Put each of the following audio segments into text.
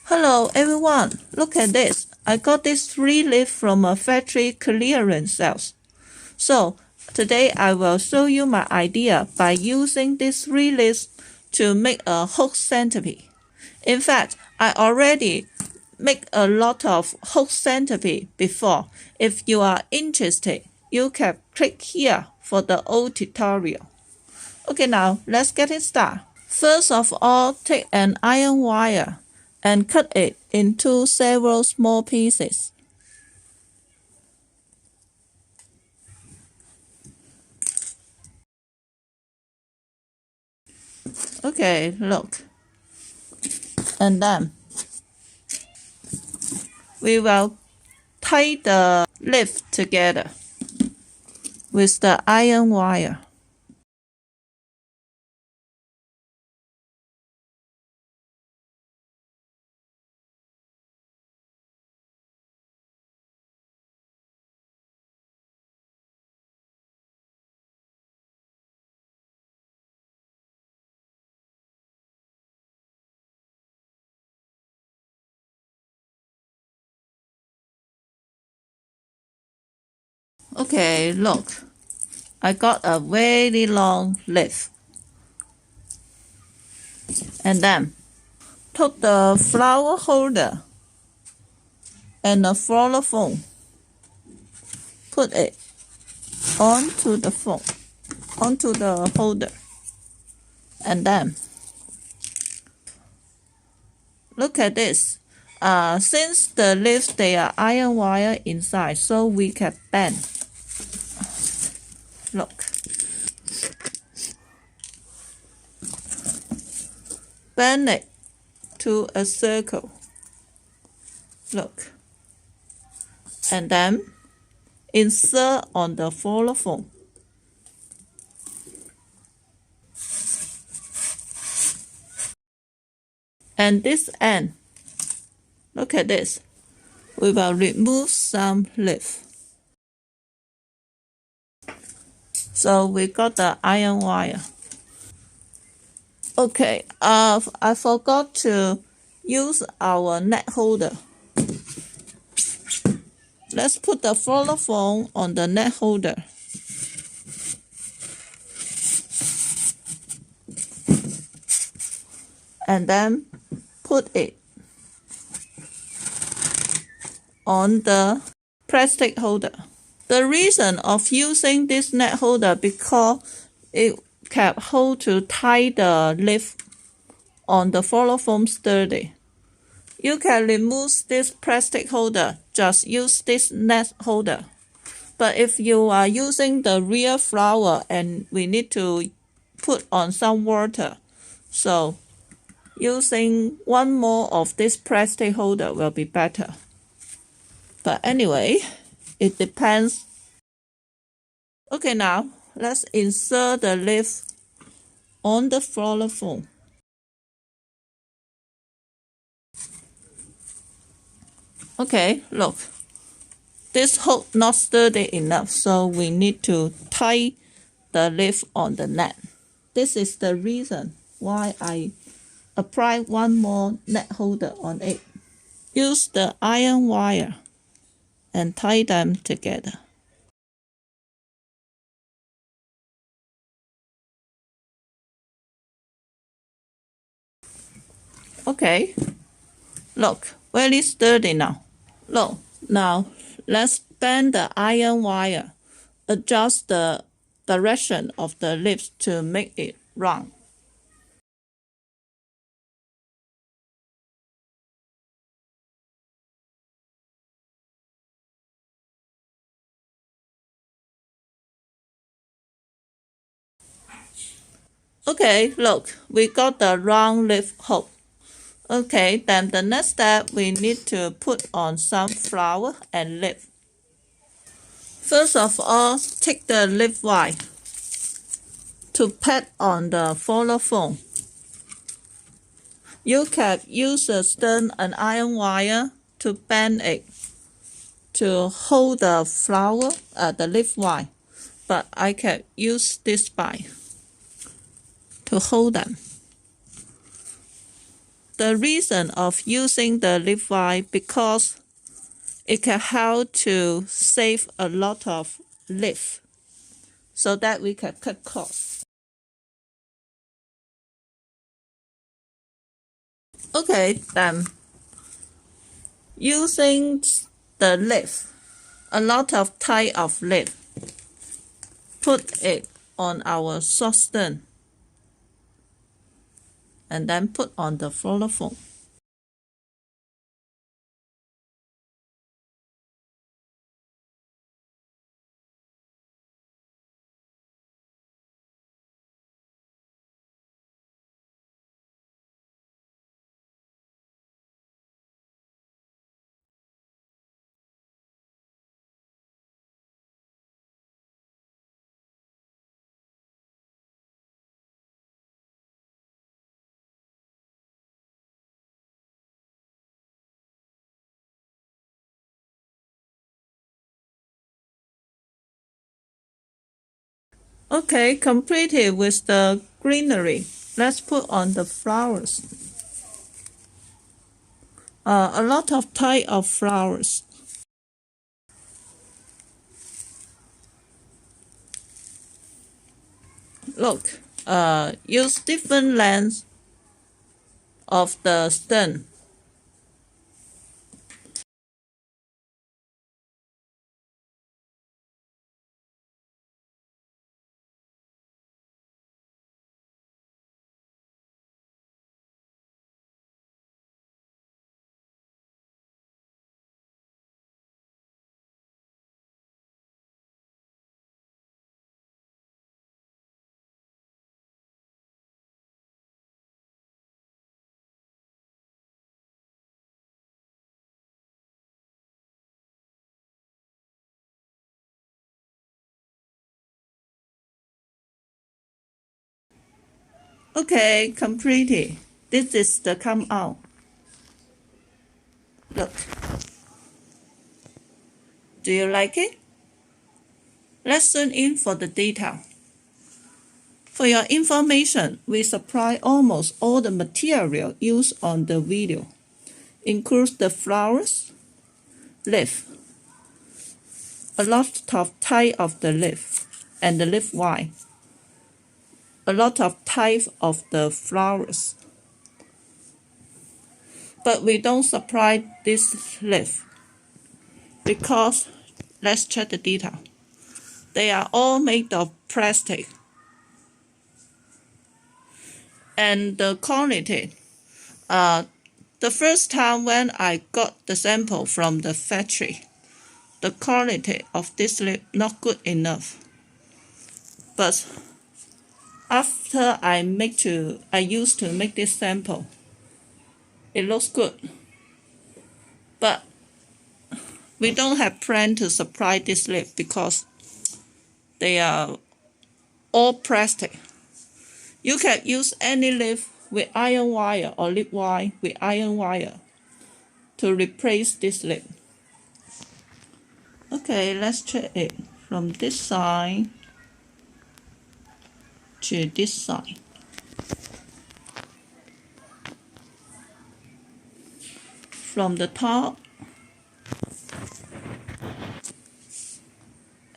Hello everyone, look at this. I got this 3 leaf from a factory clearance sales. So today I will show you my idea by using these 3 leaves to make a hook centerpiece. In fact, I already make a lot of hook centerpiece before. If you are interested, you can click here for the old tutorial. Okay, now let's get it started. First of all, take an iron wire and cut it into several small pieces. Okay, look. And then we will tie the leaf together with the iron wire. Okay, look. I got a very long leaf. And then took the flower holder and the floral foam. Put it onto the foam, onto the holder. And then look at this. Since the leaves, they are iron wire inside, so we can bend. Look. Bend it to a circle. Look. And then insert on the floral foam. And this end, look at this. We will remove some leaf. So we got the iron wire. Okay, I forgot to use our net holder. Let's put the floral foam on the net holder. And then put it on the plastic holder. The reason of using this net holder because it can hold to tie the leaf on the floral foam sturdy. You can remove this plastic holder, just use this net holder. But if you are using the real flower and we need to put on some water, so using one more of this plastic holder will be better. But anyway, it depends. Okay, now let's insert the leaf on the floral foam. Okay, look. This hook not sturdy enough, so we need to tie the leaf on the net. This is the reason why I apply one more net holder on it. Use the iron wire and tie them together. Okay, look, very sturdy now. Look, now let's bend the iron wire, adjust the direction of the leaves to make it round. Okay, look, we got the round leaf hook. Okay, then the next step, we need to put on some flower and leaf. First of all, take the leaf wire to pat on the floral foam. You can use a stern and iron wire to bend it to hold the flower, the leaf wire, but I can use this wire to hold them. The reason of using the leaf wire because it can help to save a lot of leaf so that we can cut costs. Okay, then using the leaf, a lot of type of leaf, put it on our saucepan and then put on the floral foam. Okay, completed with the greenery. Let's put on the flowers. A lot of type of flowers. Look, use different lengths of the stem. Okay, completed. This is the come out. Look. Do you like it? Let's zoom in for the detail. For your information, we supply almost all the material used on the video, includes the flowers, leaf, a lot of type of the leaf, and the leaf wire, a lot of type of the flowers. But we don't supply this leaf because let's check the detail. They are all made of plastic. And the quality, the first time when I got the sample from the factory, the quality of this leaf not good enough. But after I used to make this sample, it looks good. But we don't have plan to supply this leaf because they are all plastic. You can use any leaf with iron wire or leaf wire with iron wire to replace this leaf. Okay, let's check it from this side to this side. From the top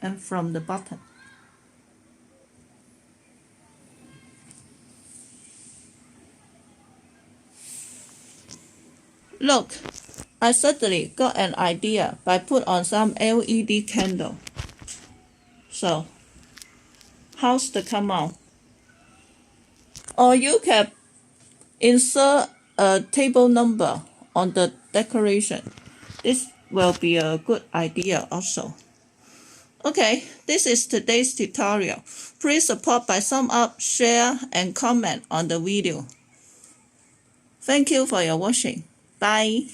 and from the bottom. Look, I suddenly got an idea by put on some LED candle. So, how's the come out? Or you can insert a table number on the decoration. This will be a good idea also. Okay, this is today's tutorial. Please support by thumb up, share, and comment on the video. Thank you for your watching. Bye.